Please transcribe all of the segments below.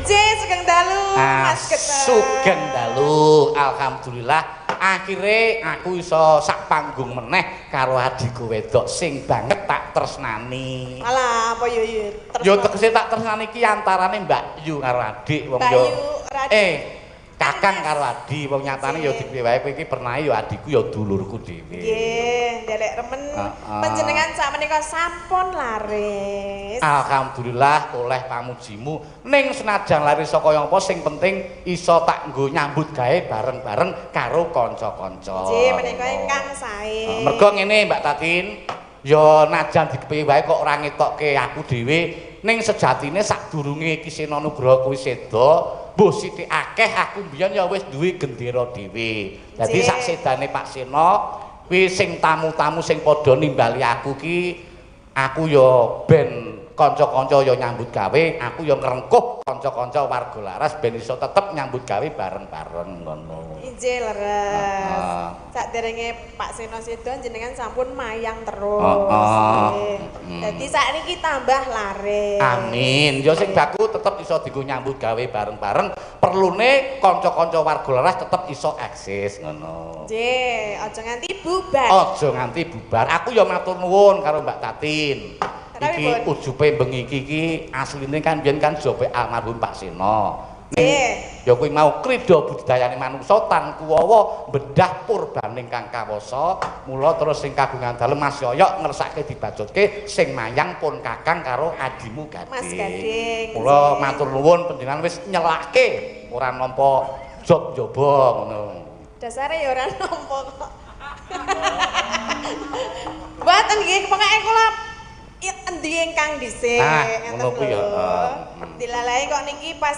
Sugeng dalu Mas Geteng. Sugeng dalu. Alhamdulillah akhire aku iso sak panggung meneh karo adikku wedok sing banget tak tresnani. Alah apa yo Yo tegese tak tresnani ki antarane Mbak Yu karo adik wong yo. Kakang karo Adi wong nyatane ya dhewe wae kowe iki pernah ya adikku ya dulurku dhewe. Nggih, ndelek remen panjenengan sakmenika sampun laris. Alhamdulillah oleh pamujimu ning senajan laris saka yang apa sing penting iso tak nggo nyambut gawe bareng-bareng karo kanca-kanca. Nggih, menika ingkang sae. Mergo ngene Mbak Tatin, ya najan dikepi wae kok ora ngetokke aku dhewe ning sejatine sadurunge Kisena Nugraha kuwi seda mbuh sithik akeh aku mbiyen ya wis duwe gendera dhewe. Dadi sak sedane Pak Sena kuwi sing tamu-tamu sing padha nimbali aku ki aku ya ben kanca-kanca ya nyambut gawe, aku ya ngrengkuh kanca-kanca warga laras ben iso tetep nyambut gawe bareng-bareng ngono. Injil leres. Sakderenge Pak Sena sedo jenengan sampun mayang terus. Dadi sakniki tambah laris. Amin. Ya sing baku tetep iso dienggo nyambut gawe bareng-bareng. Perlune kanca-kanca warga laras tetep iso eksis ngono. Nggih, aja nganti bubar. Aja nganti bubar. Aku ya matur nuwun karo Mbak Tatin. Iki ujube bengi iki asline kan biyen kan jope almarhum Pak Sena. Ya kuwi mau krida budidayane manungsa tan kuwawa bedah purbaning kang kawasa. Mula terus sing kagungan dalem Mas Yoyok ngersake dibajutke sing mayang pun kakang karo adimu Gading. Mas Gading. Mula matur nuwun panjenengan wis nyelake ora nampa job jaba ngono. Dasare ya ora nampa kok. Mboten nggih pokoke kula endi ingkang dhisik ngono kuwi ya. Dilalahi kok niki pas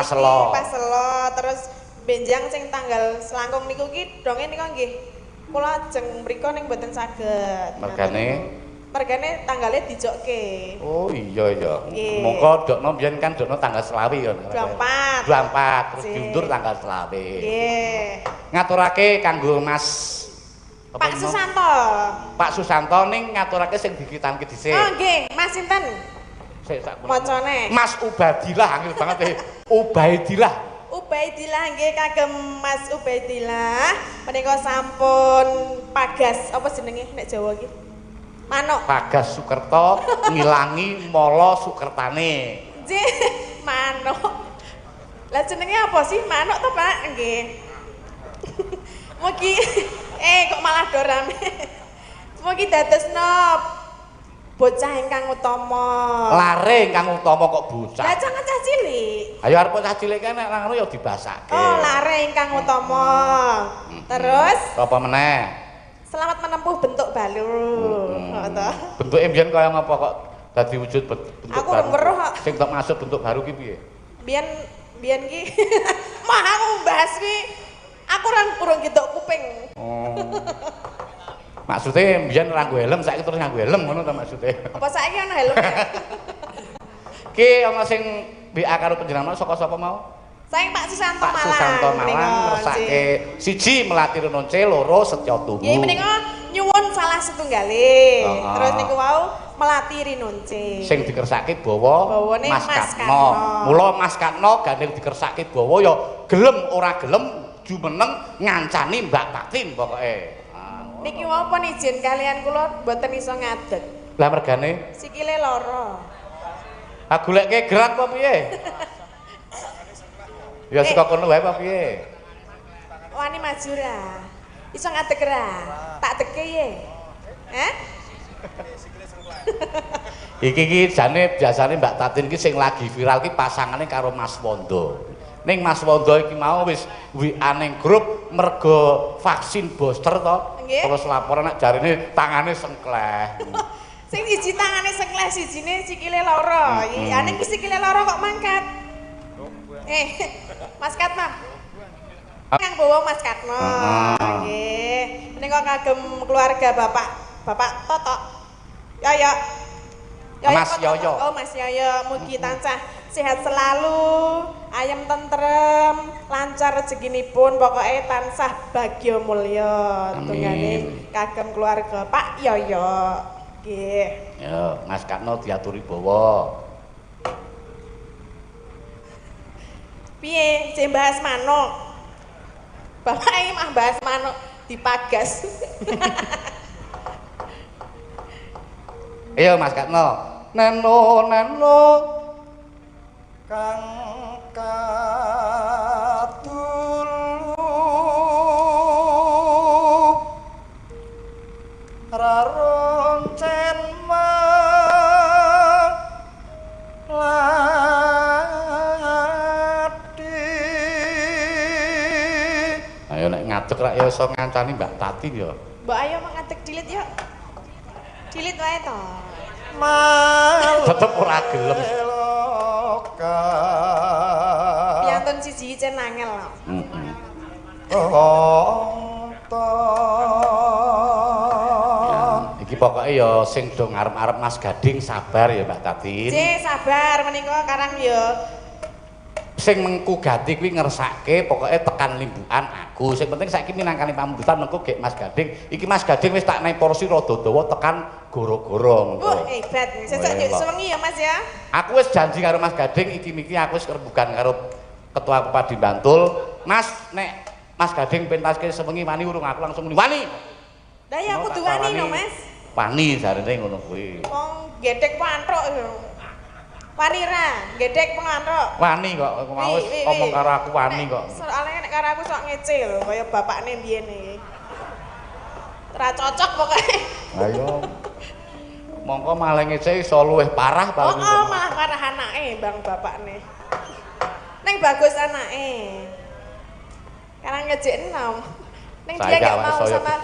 selo. Pas selo terus benjang sing tanggal selangkung niku ki donge nika nggih kula ajeng mriko ning mboten saged. Mergane tanggalnya dijokke. Oh iya iya. Mongko dokno biyen kan dokno tanggal selawi ya. 24. 24 terus diundur tanggal selawi. Nggih. Ngaturake kanggo Mas Pak Susanto. Pak Susanto ning ngaturake sing dikitanke dhisik. Oh nggih, Mas sinten? Sik sak Macane. Mas Ubadillah angel banget Ubaidillah. Ubaidillah nggih kagem Mas Ubaidillah menika sampun pagas apa jenenge nek Jawa iki? Manuk. Pagas Sukerto ngilangi mala Sukertane. Nggih, manuk. Lah jenenge apa sih? Manuk to, Pak? Nggih. Mugi kok malah dorame. Mugi dadosno bocah ingkang utama. Lare ingkang utama kok bocah. Lah jangan cah cilik. Ayo arep cah cilik kan nek ngono ya dibasake. Oh, lare ingkang utama. Terus apa meneh? Selamat menempuh bentuk baru. Ngono. Bentuke mbiyen kaya ngapa kok dadi wujud bentuk aku baru? Aku weruh kok. Sing tak maksud bentuk baru ki piye? Biyen ki mah aku mbahas ki aku kurang gedok kuping. Oh. Maksudnya mbiyen ora nggo helm, saiki terus nganggo helm ngono ta maksude? Apa saiki ana helm? Ki ana sing WA karo panjenengan saka sapa mau? Saking Pak Susanto Malang. Pak Susanto Malang ngersake siji Melati Renonce, loro Setya Tuhu. Nggih menika nyuwun salah setunggale. Terus niku wau Melati Rinonce. Sing dikersake bawa Mas Katno. Mula Mas Katno gandeng dikersake bawa ya gelem ora gelem jumeneng ngancani Mbak Tatin pokoke. Niki wau pun izin kalian kula mboten iso ngadeg. Lah mergane sikile lara. Ah goleke gerak apa piye? Ya suka kono wae apa piye? Wani maju ra. Iso ngadeg ra? Tak deke ye. Iki jane biasane Mbak Tatin ki sing lagi viral ki pasangane karo Mas Wondo. Ning Mas Wondo iki mau wis WA ning grup mergo vaksin booster to. Terus laporan nek jarine tangane sengkleh. Sing siji tangane sengkleh, sijine sikile lara. Ya ning sikile lara kok mangkat. Mas Katno. Yang bawa Mas Katno. Nggih. Menika kagem keluarga Bapak Toto. Yoyo. Mas Yoyo. Oh, Mas Yoyo, mugi tansah sehat selalu, ayem tentrem, lancar rezekinipun, pokoknya tansah bagya mulya. Tungane kagem keluarga Pak Yoyo. Nggih. Ya, Mas Katno diaturi bawa. Piye, sing bahas manuk. Bapak iki mah bahas manuk dipagas. Ayo Mas Katno. Neno neno kang katulu raroncen ayo nek ngadeg rak ya iso ngancani Mbak Tati ya. Mbak ayo ngadeg dilit yuk. Dilit wae to. Tetep ora gelem. Piantun siji cen angel lho. Iki pokoke ya sing do ngarep-arep Mas Gading sabar ya Mbak Tati. Cek sabar menika karang ya. Sing mengku ganti kuwi ngersake pokoke tekan limbukan aku. Sing penting saiki minangkani pambutan mengko gek Mas Gading. Iki Mas Gading wis tak naik porsi rada dawa tekan goro-goro mengko. Wah, hebat. Sesuk yuk sewengi ya Mas ya. Aku wis janji karo Mas Gading iki aku wis kerebukan karo Ketua Bupati Bantul. Mas nek Mas Gading pentaske sewengi wani urung aku langsung muni wani. Lah ya kudu wani no Mas. Wani jarene ngono kuwi. Wong gedhek pantruk yo. Wani ra, gedhek pengantruk. Wani kok mau omong karo aku wani kok. Soale nek karo aku sok ngece lho kaya bapakne biyen iki. Ora cocok pokoke. Ayo. Mongko malah ngece iso luwih parah paling. Oh, malah parah anake Bang bapakne. Ning bagus anake. Karang ngejek enom. Ning dia gak mau sama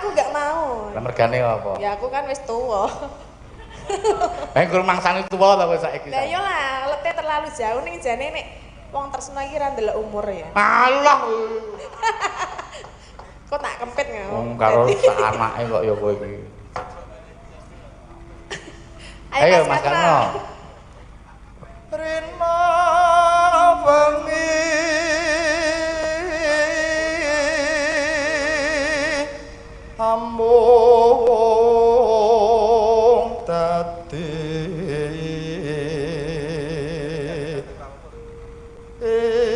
aku gak mau. Lah mergane apa? Ya aku kan wis tuwa. Gur mangsane tuwa ta wis saiki. Lah iya lah, lete terlalu jauh ning jane nek wong tresno iki ra ndelok umur ya. Allah. Kok tak kempit ngono. Wong karo sak anake kok ya kowe iki. Ayo Mas Karno. Rina wengi ambung dadi empen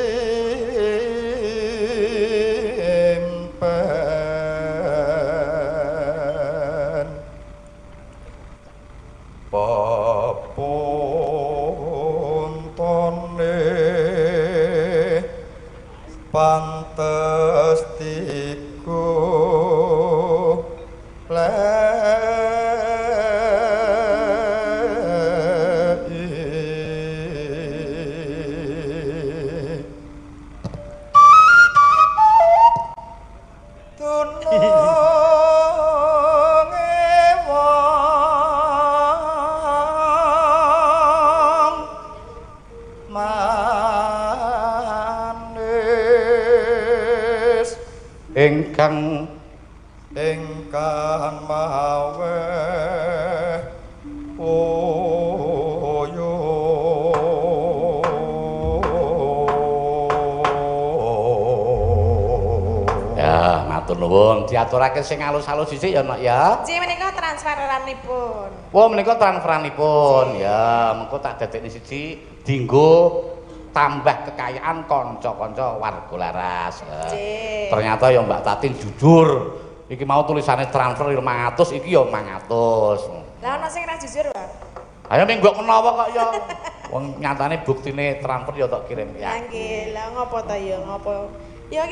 papuntone pantes tiku ingkang mawe oyo ya matur nuwun diaturake sing alus-alus sithik ya Nok ya. Nggih menika transferanipun. Wah menika transferanipun ya mengko tak dadekne siji dienggo tambah kekayaan kanca-kanca warga laras. Ternyata ya Mbak Tatin jujur. Iki mau tulisannya transfer 500, iki ya 500. Lah ana sing ra jujur, Pak. Ayo minggu menawa kok ya. Wong nyatane buktine transfer ya tak kirim ya. Nggih, lah ngopo ta ya, ngopo. Ya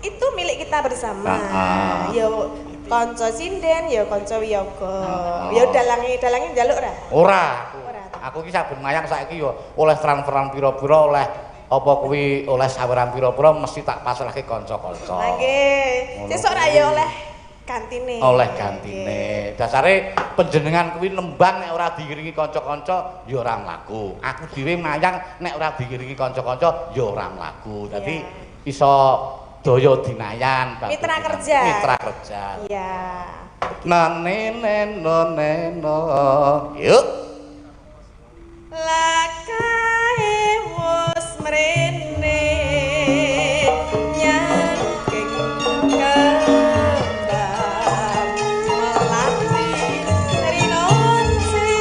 itu milik kita bersama. Ya kanca sinden, ya kanca wiyaga. Ya dalange njaluk ra? Ora. Aku iki saben mayang saiki yo oleh transferan pira-pira oleh apa kuwi oleh saweran pira-pira mesti tak pasrahke kanca-kanca. Nggih. Sesuk ra ya oleh gantine. Oleh gantine. Dasare panjenengan kuwi nembang nek ora diiringi kanca-kanca ya ora mlaku. Aku dhewe mayang nek ora diiringi kanca-kanca ya ora mlaku. Dadi iso daya dinayan mitra kerja. Mitra kerja. Iya. Neno. Yuk. Lakae wis mrene nyangking kembang melati rinonse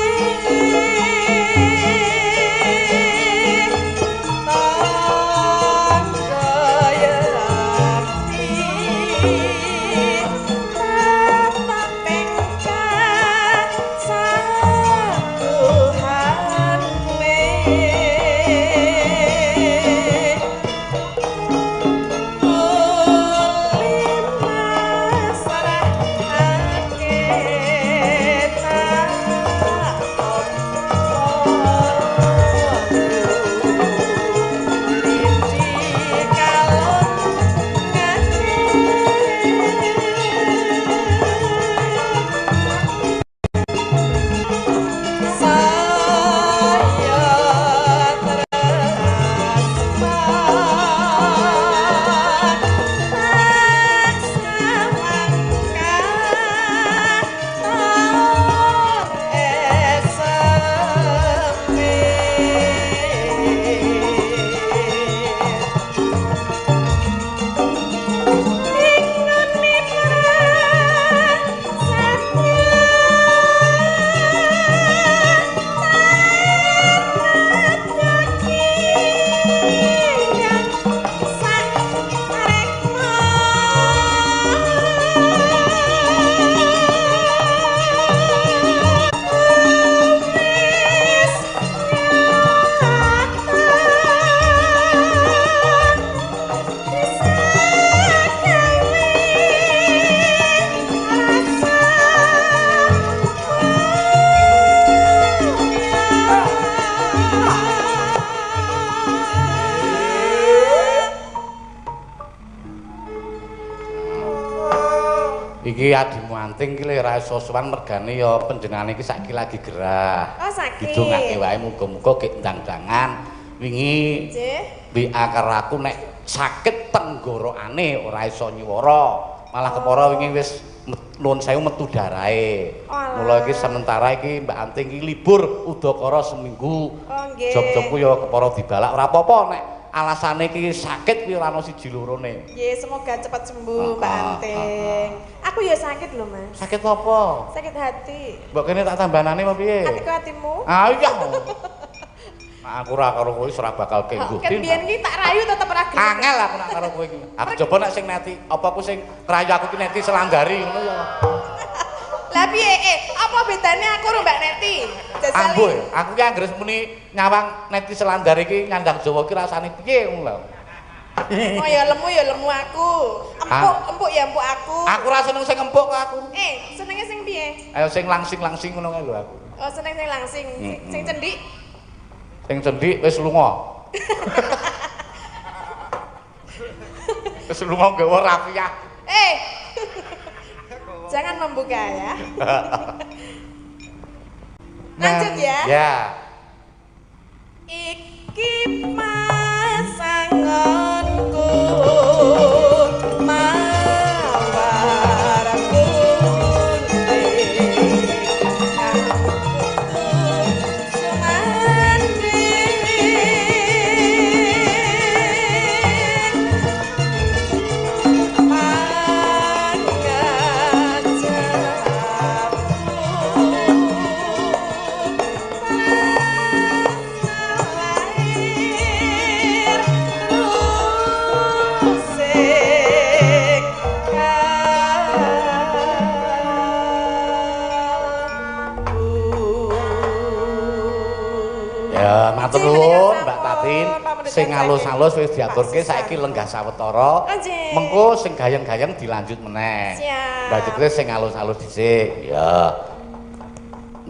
Iki adimu anting iki ora iso sowan mergane ya panjenengane iki saiki lagi gerah. Oh, sakit. Didongake wae muga-muga gek ndang-ndangan wingi Nggih. WA karo aku nek sakit tenggorokane ora iso nyuwara. Malah kepara wingi wis nuwun sewu metu darahe. Mula iki sementara iki Mbak Anting iki libur udakara seminggu. Oh, nggih. Job-jobku ya kepara dibalak ora apa-apa nek alasane iki sakit kuwi ora ono siji lorone. Nggih, semoga cepat sembuh Mbak Anting. Aku ya sakit lho, Mas. Sakit apa? Sakit hati. Mbok kene tak tambanane apa piye? Hatiku hatimu. Ah iya. Nah, aku ora karo kowe ora bakal kengguh. Kan biyen iki tak rayu tetep ra gelem. Angel aku nak karo kowe iki. Aku coba nek sing neti, apa aku sing rayu aku ki neti selandari ngono ya. Lah piye? Apa bedane aku karo Mbak Neti? Ambo, aku ki anggere muni nyawang neti selandari iki nyandang Jawa ki rasane piye ngono lho. Oh ya lemu aku. Empuk ya empuk aku. Aku ra seneng sing empuk kok aku. Senenge sing piye? Ayo sing langsing-langsing ngono kae lho aku. Oh, seneng sing langsing. Sing cendik. Sing cendik wis lunga. Wis lunga nggawa rafiah. Jangan membuka ya. Lanjut ya. Ya. Iki pasanganku mawar putih matur nuwun Mbak Tatin, sing alus-alus wis diaturke saiki lenggah sawetara. Mengko sing gayeng-gayeng dilanjut meneh. Siap. Mbak Tatin sing alus-alus dhisik. Ya.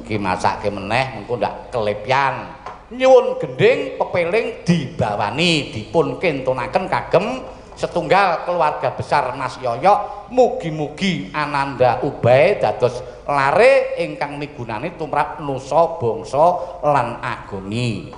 Iki masake meneh mengko ndak kelepyan. Nyuwun gending pepeling dibawani dipun kentunaken kagem setunggal keluarga besar Mas Yoyok, mugi-mugi ananda ubahe dados lare ingkang migunani tumrap nusa bangsa lan agami.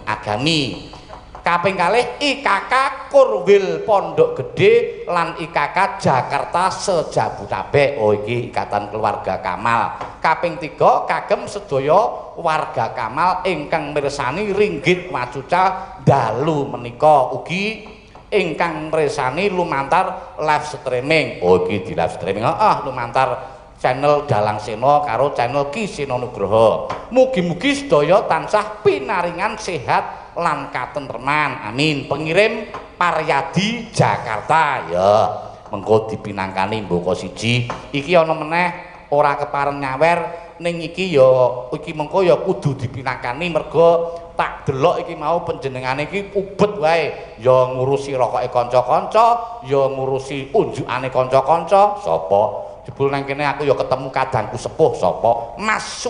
Kaping kalih IKK Kurwil Pondok Gede lan IKK Jakarta Sejabotabek. Oh iki ikatan keluarga Kamal. Kaping 3 kagem sedaya warga Kamal ingkang mirsani Ringgit Wacuca dalu menika ugi ingkang mresani lumantar live streaming. Oh iki di live streaming. Lumantar channel Dalang Sena karo channel Ki Sena Nugroho. Mugi-mugi sedaya tansah pinaringan sehat lan katentreman. Amin. Pengirim Paryadi Jakarta ya. Mengko dipinangkani mboko siji. Iki ana meneh ora kepareng nyawer ning iki ya iki mengko ya kudu dipinangkani mergo tak delok iki mau panjenengane iki ubet wae ya ngurusi rokoke kanca-kanca ya ngurusi unjukane kanca-kanca sapa jebul nang kene aku ya ketemu kadangku sepuh sapa Mas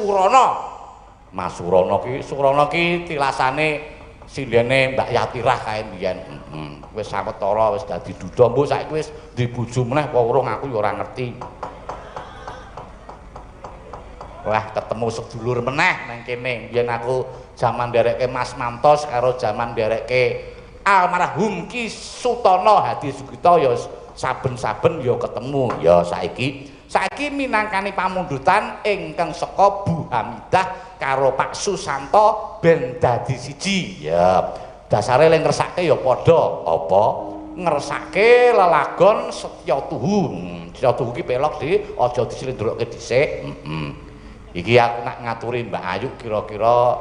Surono ki tilasane sindene Mbak Yatirah kae mbiyen wis sawetara wis dadi duda mbok saiki wis di bojo meneh apa urung aku ya ora ngerti. Wah ketemu sedulur meneh nang kene yen aku jaman nderekke Mas Mantos karo jaman nderekke almarhum Ki Sutono Hadi Sugito ya saben-saben ya ketemu ya saiki minangkani pamundutan ingkang saka Bu Hamidah karo Pak Susanto ben dadi siji ya dasare le ngersake ya padha apa ngersake lelagon Setyatuhu Setyatuhu ki pelok di aja dislendrokke dhisik iki aku nak ngaturi Mbak Ayu kira-kira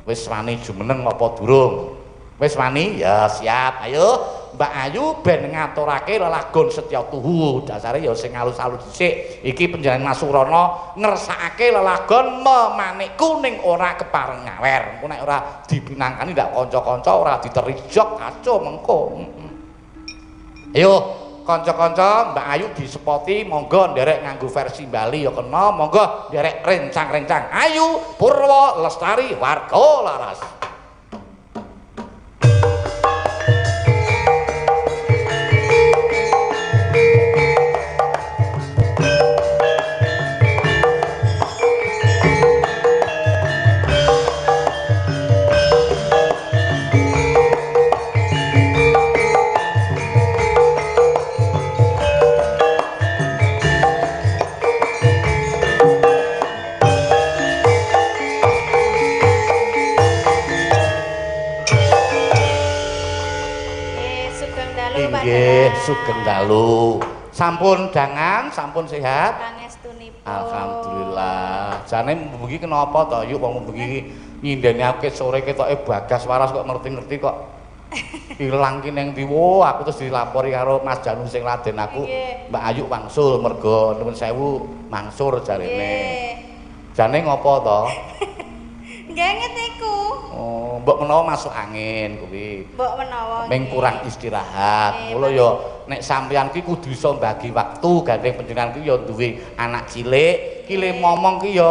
wis wani jumeneng apa durung? Wis wani? Ya siap. Ayo Mbak Ayu ben ngaturake lelagon Setyatuhu. Dasare ya sing alus-alus dhisik. Iki panjenengan Mas Surono ngersakake lelagon Memanikku ning ora kepareng nyawer. Engko nek ora dipinangkani ndak kanca-kanca ora diterijok kaco mengko. Ayo kanca-kanca Mbak Ayu disepoti monggo nderek nganggo versi Bali ya kena monggo nderek rencang-rencang Ayu Purwo Lestari warga laras. dalu Pak. Inggih, sugeng dalu. Sampun dangan, sampun sehat. Pangestunipun. Alhamdulillah. Jane mbengi kenapa to? Yuk wong mbengi nyindeni aku sore ketoke Bagas waras kok ngerti-ngerti kok. Ilang ki ning ndi wo, aku terus dilapori karo Mas Janu sing laden aku. Mbak Ayu wangsul mergo nuwun sewu mangsur jarene. Jane ngopo to? Nggih ngetiku. Oh, mbok menawa masuk angin kuwi. Mbok menawa. Ming kurang istirahat. Mula ya nek sampeyan ki kudu iso bagi waktu gandeng panjenengan ki ya duwe anak cilik, ki le momong ki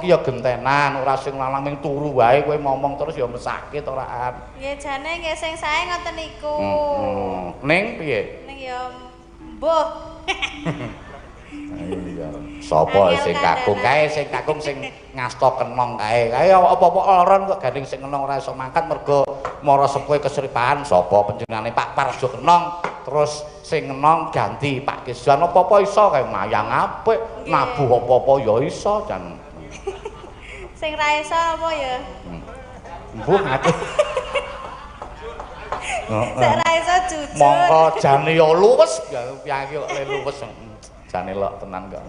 ya gentenan, ora sing lanang ming turu wae kowe momong terus ya mesake to raan. Nggih jane nggih sing sae ngoten niku. Ning piye? Ning ya mbuh. Iya. Sapa sing kakung kae, sing kakung sing ngasta kenong kae. Kae apa-apa loron kok gandeng sing kenong ora iso mangkat mergo mara sepuhe keseripahan sapa panjenengane Pak Parjo kenong, terus sing kenong ganti Pak Kiswan apa-apa iso kae mayang apik, nabuh apa-apa ya iso jan. Sing ra iso apa ya? Mbuh ngate. Sing ra iso jujur. Mongko jane ya luwes, ya piyake kok le luwes. Jane lok tenan kok.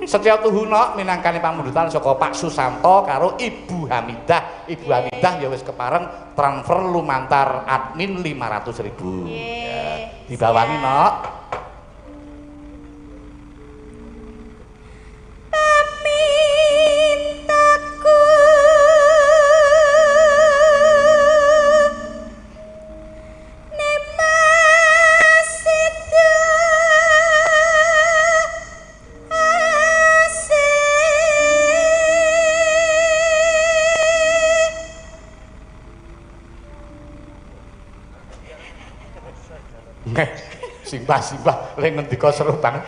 Setya tuhuna minangkani pamundutan saka Pak Susanto karo Ibu Hamidah. Ibu Hamidah ya wis kepareng transfer lumantar admin 500.000. Ya, dibawangi nok. Pamintaku Simbah-simbah le ngendika seru banget.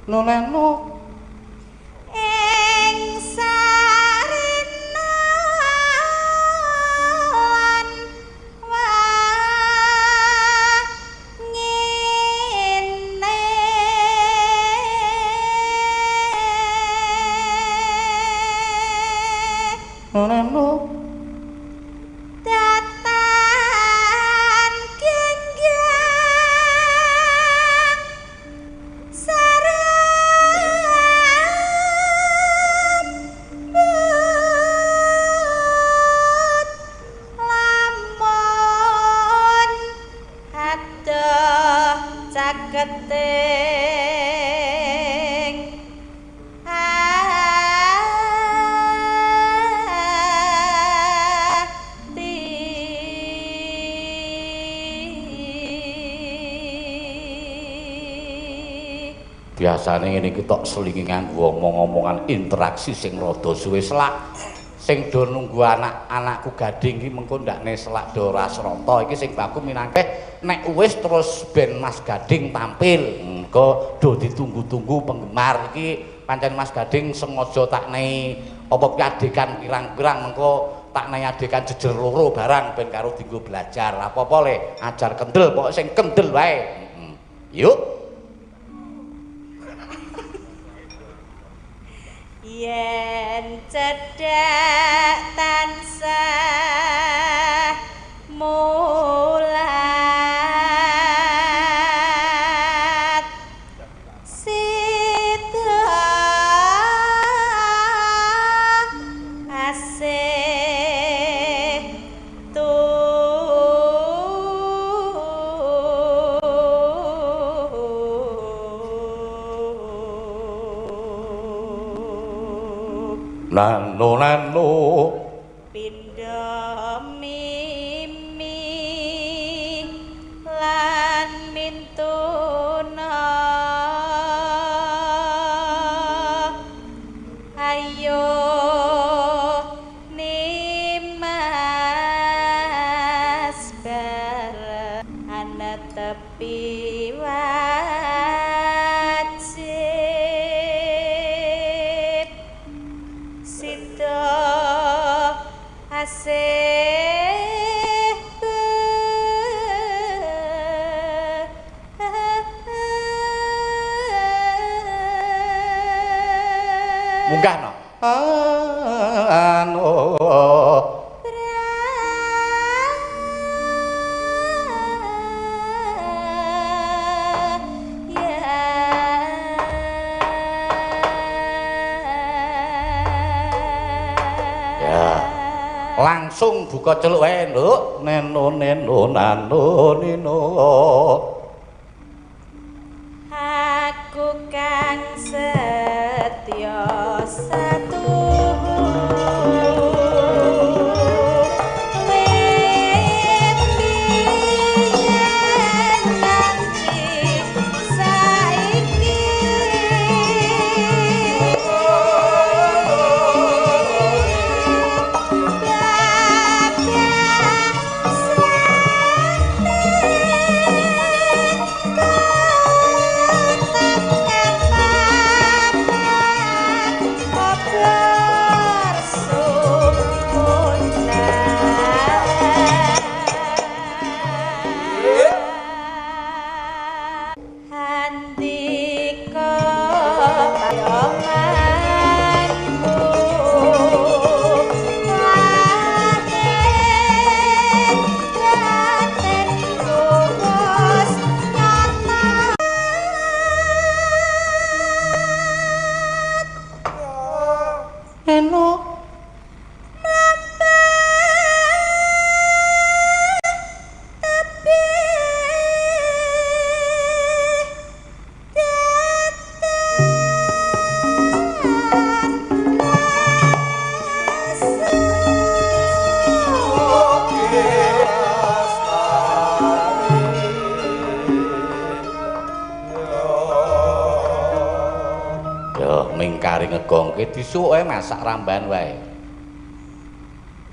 Noleno ing sarena lan wangine noleno datan genggam lamun adoh caketing biasane ngene iki tok selingi nganggo omong-omongan interaksi sing rada suwe selak sing do nunggu anak-anakku gading iki mengko ndakne selak do ora srata iki sing baku minangke nek wis terus ben Mas Gading tampil mengko do ditunggu-tunggu penggemar iki pancen Mas Gading sengaja tak nei apa piadekan pirang-pirang mengko tak nei adekan jejer loro barang ben karo dienggo belajar apa-apa le ajar kendel pokoke sing kendel wae yuk. yen cedhak tansah mulat sida asih Nano pindha mimi lan mintuna ayo nimas bareng ana tepi wae munggah no. Anu langsung buka celuk wae nduk neno nano nino aku kang setya satuhu disuk ae masak ramban wae.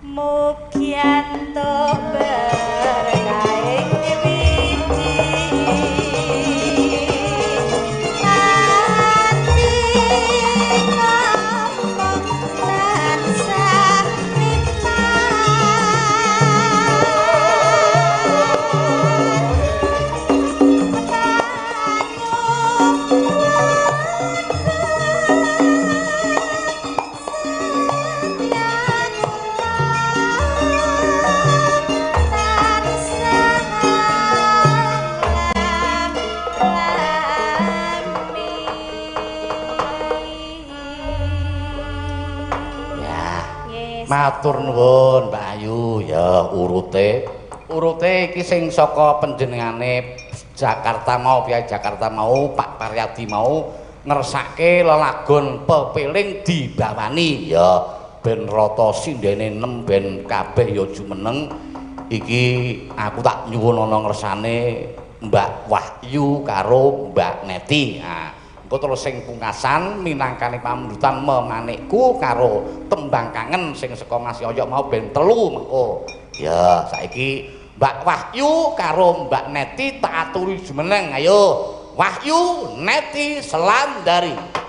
Mugi antuk berkahing wiji ati ngomong tansah matur nuwun Mbak Ayu ya urute iki sing saka panjenengane Jakarta mau Piai Jakarta mau Pak Paryadi mau ngersake lelagon pepiling dibawani ya ben rata sindene 6 ben kabeh ya jumeneng iki aku tak nyuwun ana ngersane Mbak Wahyu karo Mbak Neti. Nah engko terus sing pungkasan minangkane pamundhutan memanekku karo tembang kangen sing saka Mas Yoyok mau ben 3 mengko. Ya saiki Mbak Wahyu karo Mbak Neti tak aturi jumeneng. Ayo Wahyu Neti Selandari.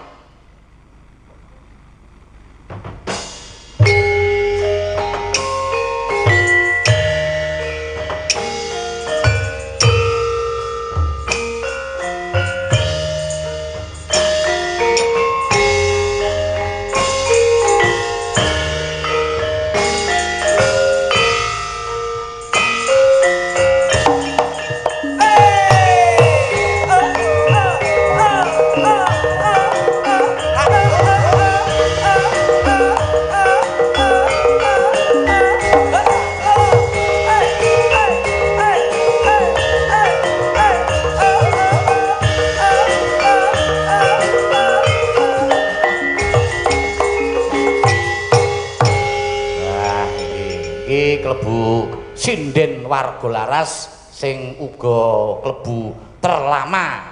Sinden warga laras sing uga klebu terlama.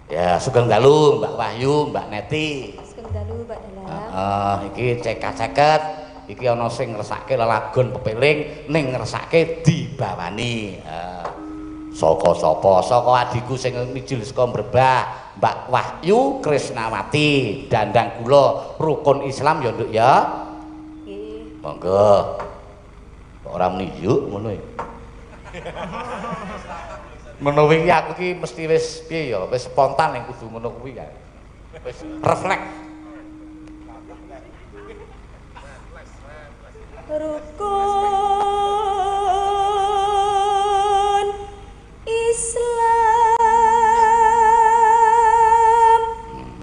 Ya sugeng dalu Mbak Wahyu, Mbak Neti. Sugeng dalu Mbak Dalam. Iki cekak-ceket, iki ana sing ngresake lelagon pepiling ning ngresake dibawani. Saka sapa? Saka adiku sing mijil saka Mbrebah, Mbak Wahyu Krisnawati, Dandang Kula, rukun Islam ya Nduk ya. Nggih. Monggo. Ora muni yuk ngono iki. Menawi aku ki mesti wis piye ya, wis spontan ning kudu ngono kuwi kan. Wis refleks. rukun Islam.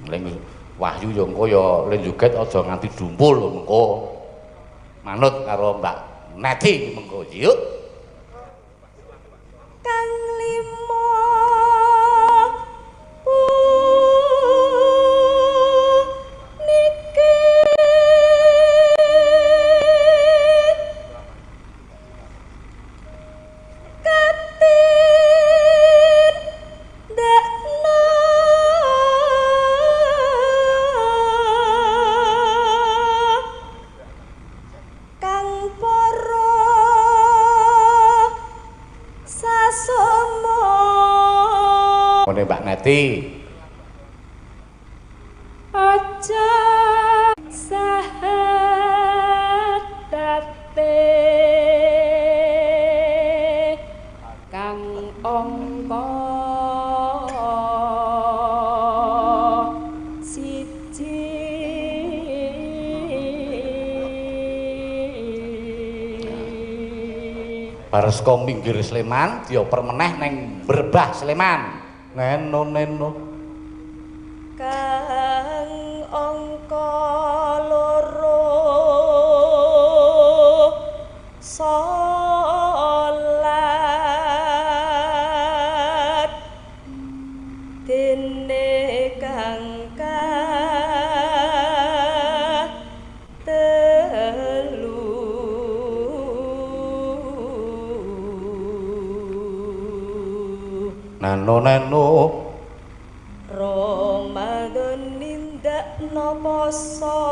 Ling wahyu ya engko ya len joget aja nganti dumpul mengko. Manut karo Mbak Neti mengko yuk. Kang limo Mbak Neti aja sahatate kang angka siji Bareska minggir Sleman dioper meneh ning Berbah Sleman. Neno kang angka loro salat dene kang telu neno Ramadan nindakno poso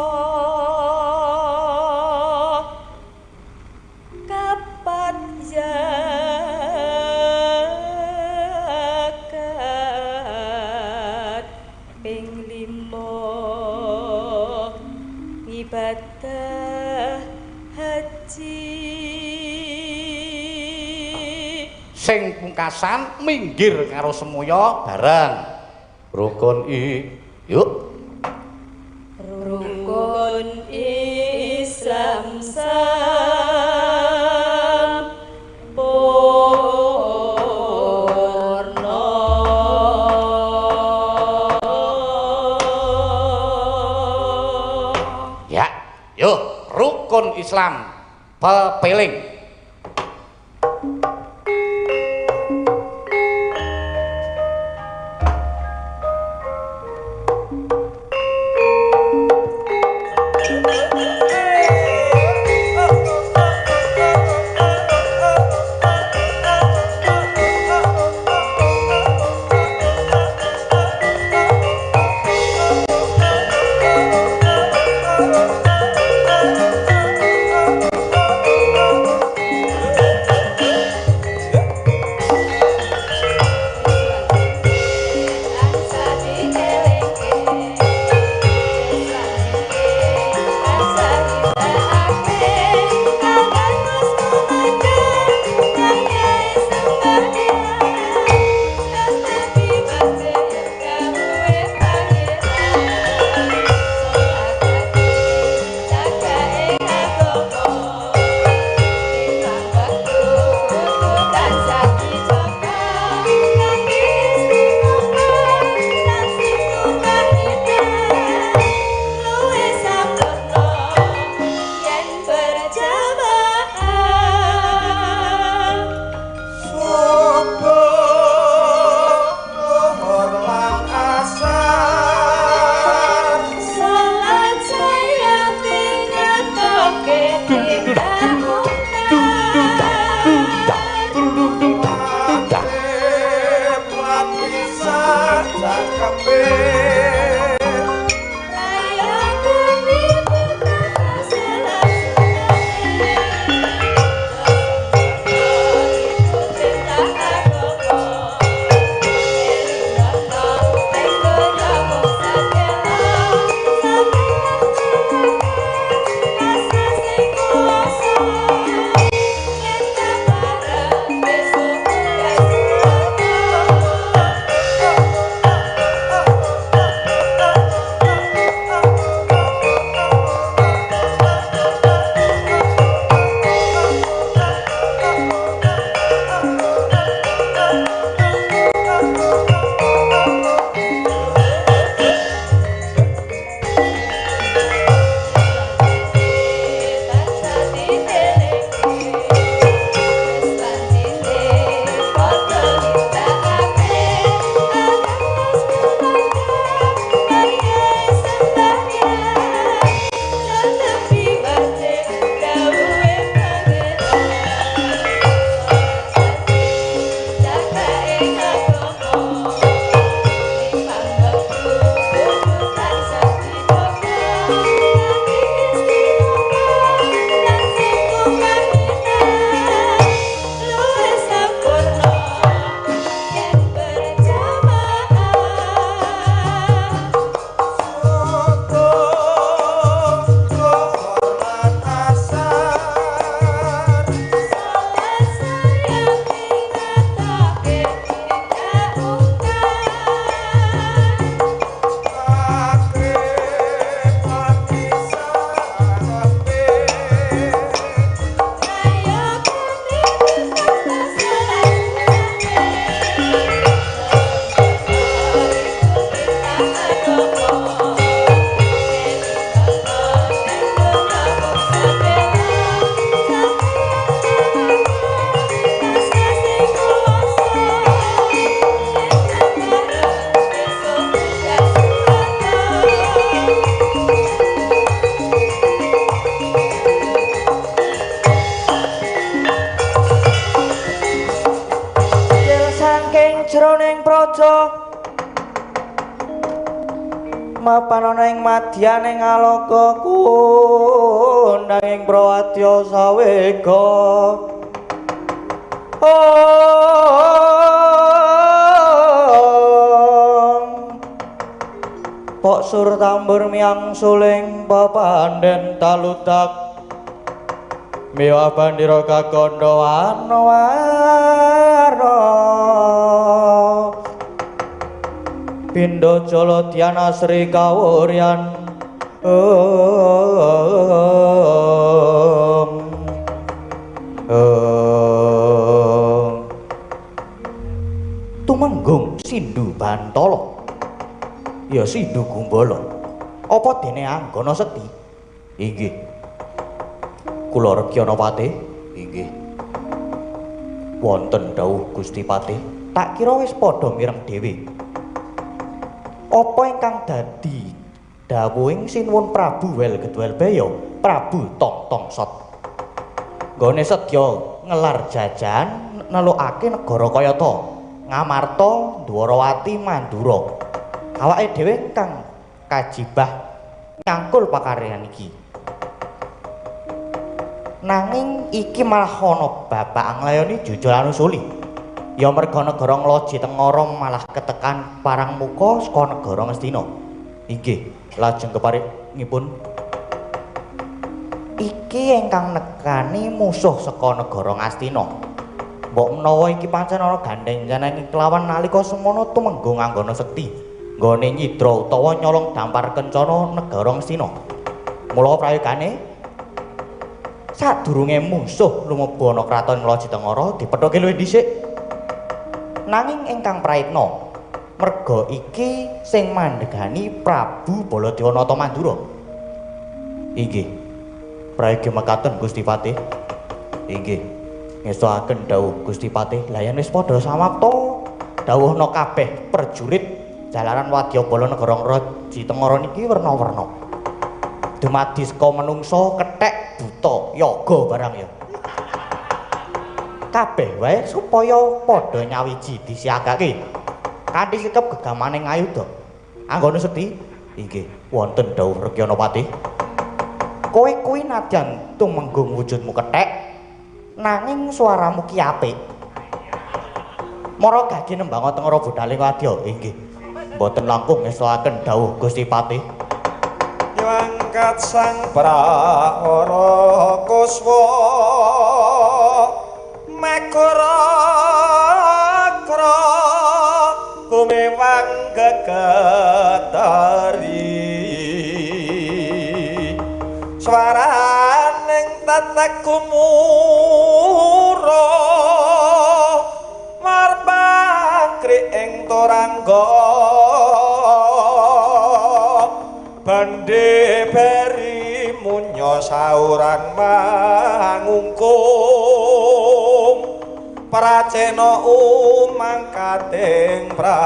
kapat zakat ping 5 ibadah haji sing pungkasan minggir karo semoyo bareng rukun yuk rukun Islam sampurna ya yuk rukun Islam pepeling Mapanana ing madyan ing aloka kundang ing prawadya sawega Pok sur tambur miang suling papanden taludak miwa bandira kakandha warna-warna Pindha jala Dyana Sri kawuryan Tumenggung Sindhu Bantala ya Sindhu Gumbala apa dene Anggana Sekti inggih kula Rekyana Patih inggih wonten dawuh Gusti Patih tak kira wis padha mireng dhewe apa ingkang dadi dawuhing Sinuwun Prabu Welgedwel Baya Prabu Tongtongsot nggone sedya ngelar jajan nelukake negara kayata Ngamarta Dwarawati Mandura awake dhewe kang kajibah nyangkul pakaryan iki nanging iki malah ana bapak nglayani jujuran usuli ya merga negara Ngloji Tengara malah ketekan parang muka saka negara Ngastina inggih lajeng keparengipun iki ingkang nekani musuh saka negara Ngastina mbok menawa iki pancen ana gandhengan kelawan nalika semono tumenggung Anggana Sekti nggone nyidra utawa nyolong dampar kencana negara Ngastina mula prayogane sadurunge musuh lumebu ana kraton Ngloji Tengara dipethoke luwih dhisik nanging ingkang praitna merga iki sing mandhegani Prabu Baladéwanata Mandura inggih prayogi mekaten Gusti Patih inggih ngestoaken dawuh Gusti Patih layan wis padha samapta dawuhna kabeh prajurit jalaran wadyabala negara Ngloji Tengara niki werna-werna dumadi saka menungsa kethek buta yoga barang ya kabeh wae supaya padha nyawiji disiagake kanthi sikep gegamaning ayuda Anggana Sekti inggih wonten dawuh Rekyana Patih kowe kuwi nadyan tumenggung wujudmu kethek nanging swaramu ki apik mara gagi nembang tengara budhaling wadya inggih mboten langkung ngestoaken dawuh Gusti Patih nyangkat sang Prawara Kuswa Makara-kara kumewang gegetari swaraning tetek kumura marpakri ing torangga bandhe beri munya sauran mangungkum pracena umangkating prang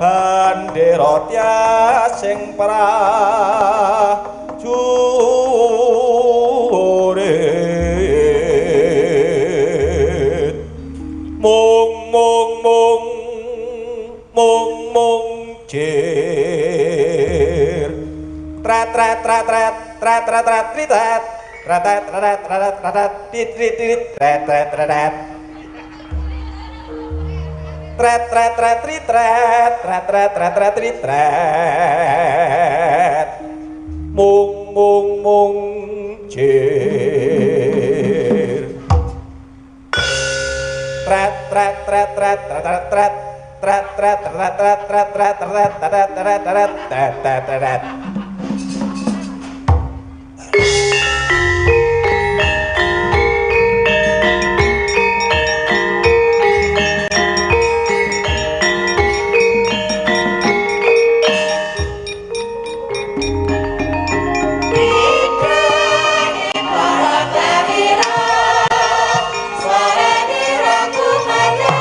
bandera tyasing prajurit mung jir tret tret tret tret tret tret tret tret tret tret tret tret tret tit tit tit tret tret tret tret tret tret tret tret tret tret tret tret tret tret tret mung jir tret tret tret tret tret tret tret tret tret tret tret tret tret tret tret tret tret tret Raja Kanggo, Raja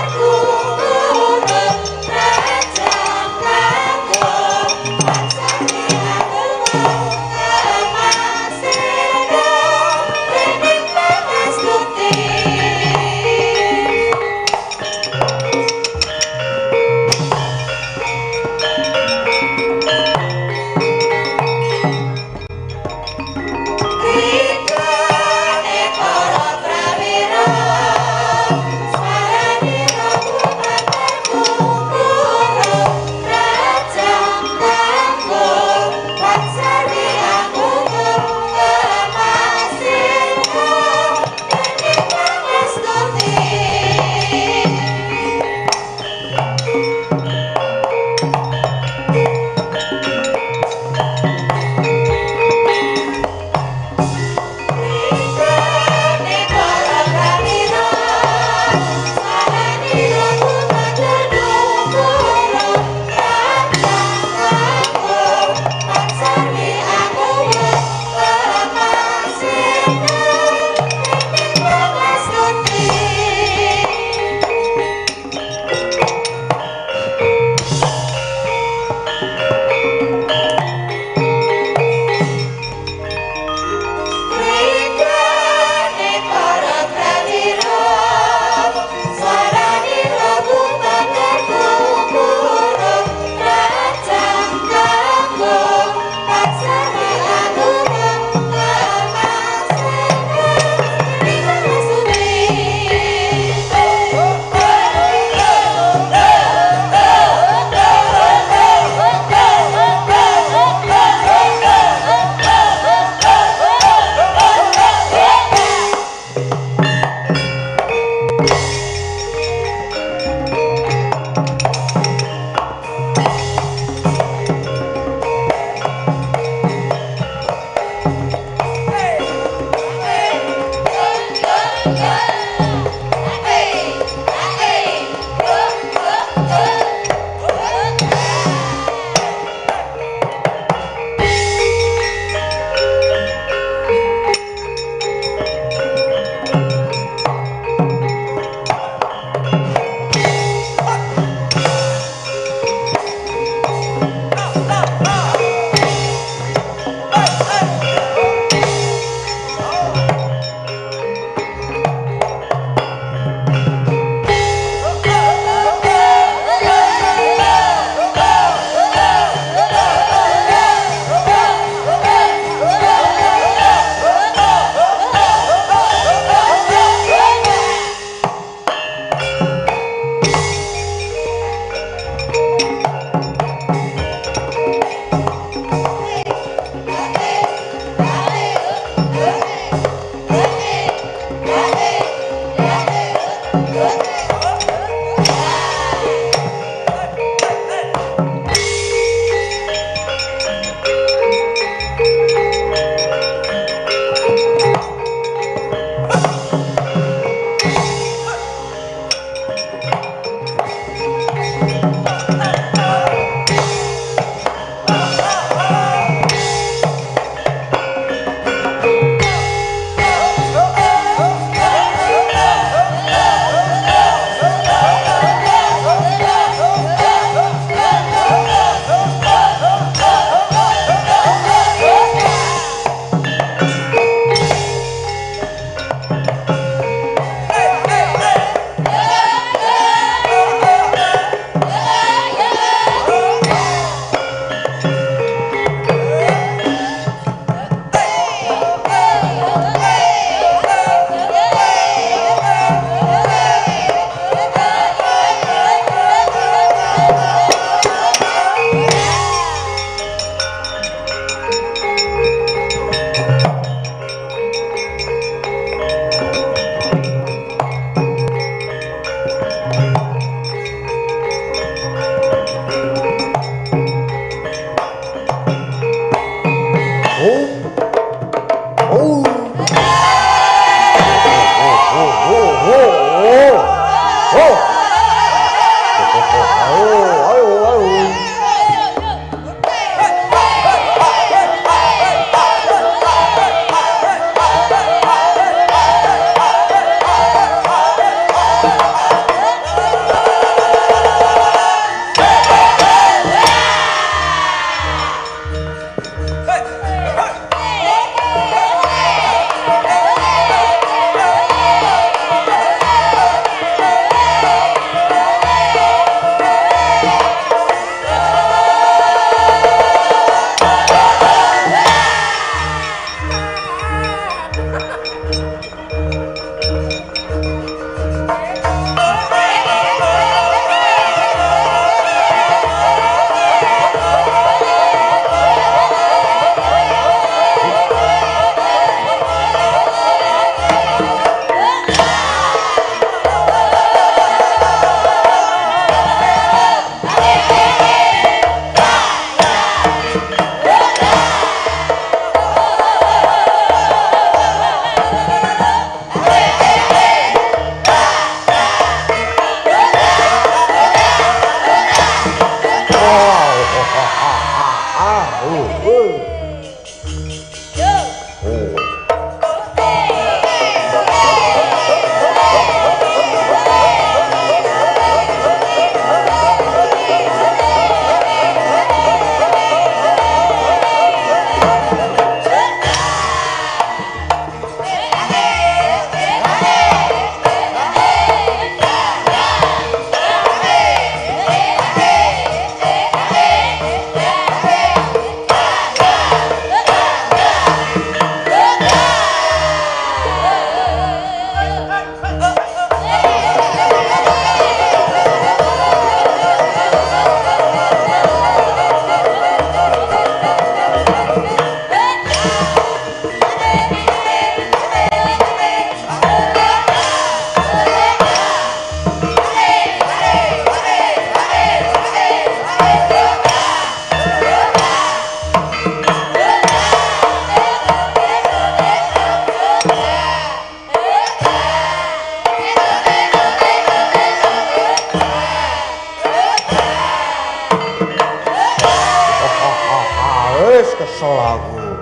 selawu.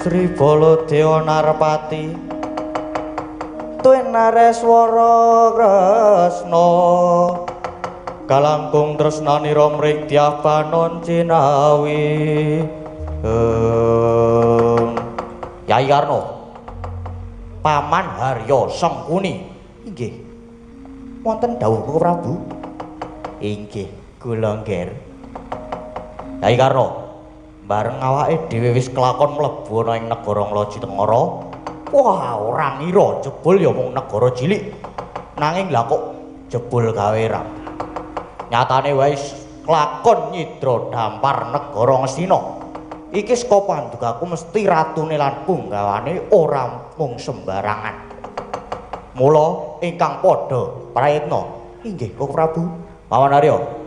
Sri Baladewa Narpati Tuwin Nareswara Kresna kalangkung tresnanira mring Dyah Banon Cinawi Yai Karna Paman Harya Sengkuni inggih wonten dawuh Koko Prabu inggih kula ngger Yai Karna bareng awake dhewe wis kelakon mlebu ana ing negara Nglaji-Tengara. Wah, ora ngira jebul ya mung negara cilik. Nanging lha kok jebul gawe rap. Nyatane wae kelakon nyidra dampar negara Ngastina. Iki saka pandugaku mesti ratune lan punggawane ora mung sembarangan. Mula ingkang padha prayitna inggih Koko Prabu Paman Arya.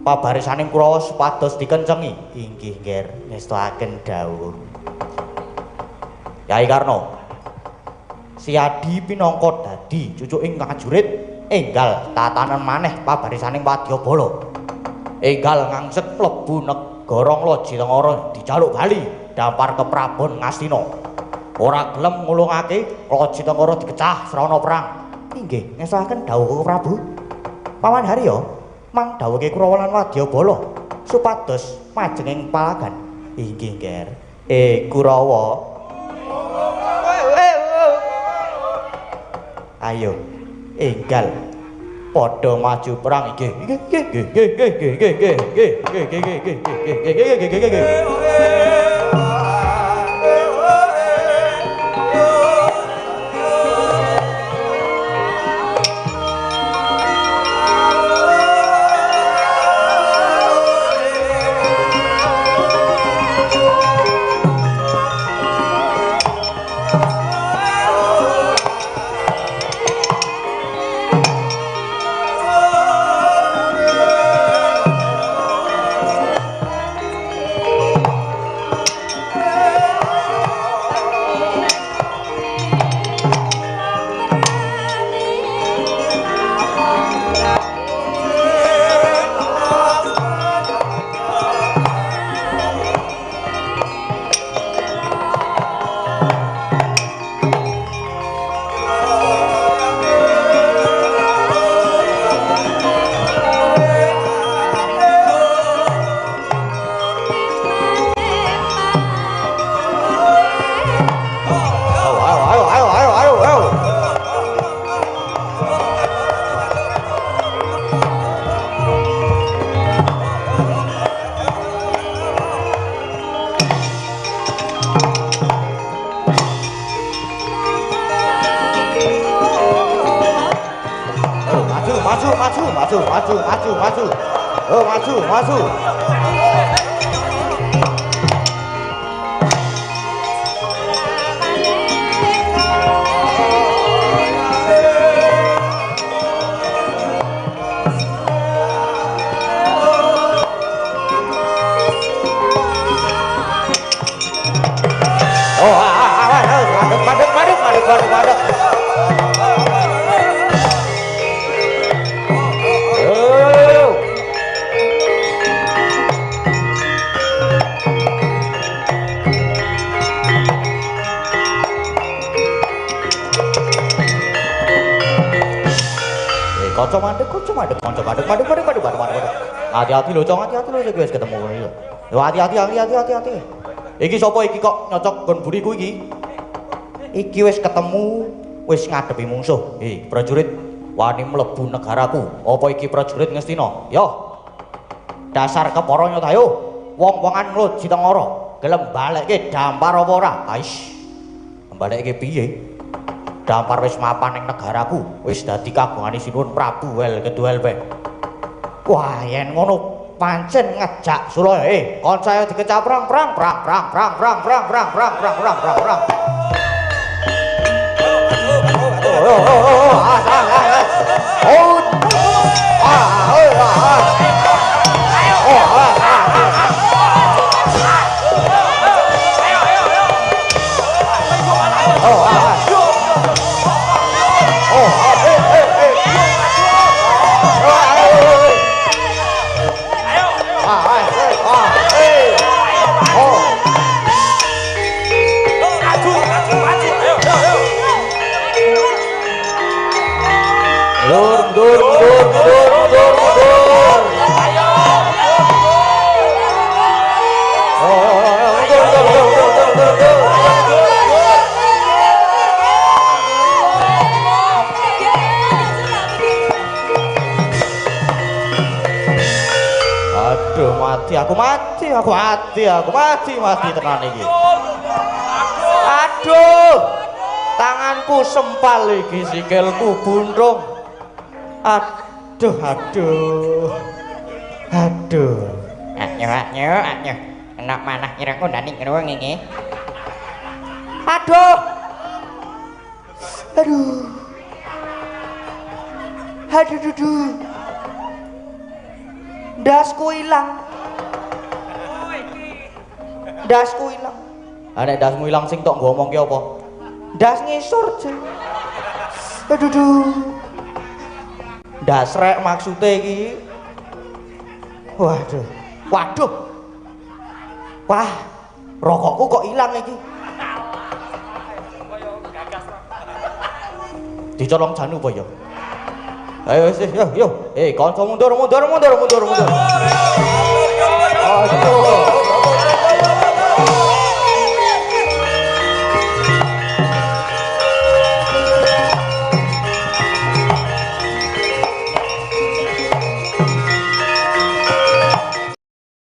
Pabarisaning Kurawa supados dikencengi inggih nggih ngestakaken dawuh Yai Karna Siadi pinangka dadi cucuking prajurit enggal tatanan maneh pabarisaning Wadyabala enggal ngangset mlebu negara Nglaji-Tengara dijaluk bali dampar keprabon Ngastina ora gelem ngulungake Nglaji-Tengara dikecah srana perang inggih ngestakaken dawuh Koko Prabu Paman Harya mang dawuhke Kurawa lan Wadyabala supados majenging palagan inggih nger Kurawa ayo enggal padha maju perang inggih maju. Oh, maju. kanca mandek, kanca mandek. Hati-hati lho, Cong, hati-hati lho iki wis ketemu ngene lho. Yo hati-hati. Iki sapa iki kok nyocok nggon buriku iki? Iki wis ketemu, wis ngadepi mungsuh. Prajurit, wani mlebu negaraku. Apa iki prajurit Ngastina? Yo. Dasar kepara nyata ayo. Wong-wongan nglut Jitengara. Gelem balekke dampar apa ora? Ais. Balekke piye? Dampar wis mapan ning negaraku. Wis dadi kagungane Sinuwun Prabu wel keduel pe. Wah, yen ngono pancen ngejak Suraya. Kon saya dikecap perang. Aku mati tenan iki. Aduh. Tanganku sempal iki, sikilku buntung. Aduh. Anyo. Enak manah nyerangku ndani ngeruang iki. Aduh. Dasku ilang. Nek dasmu ilang sing tok ngomong ki apa? Das ngisor, Cek. Aduh. Das rek maksude iki. Waduh. Wah, rokokku kok ilang iki. Dicolong janu apa ya? Ayo wis, yo. Kanca mundur. Aduh.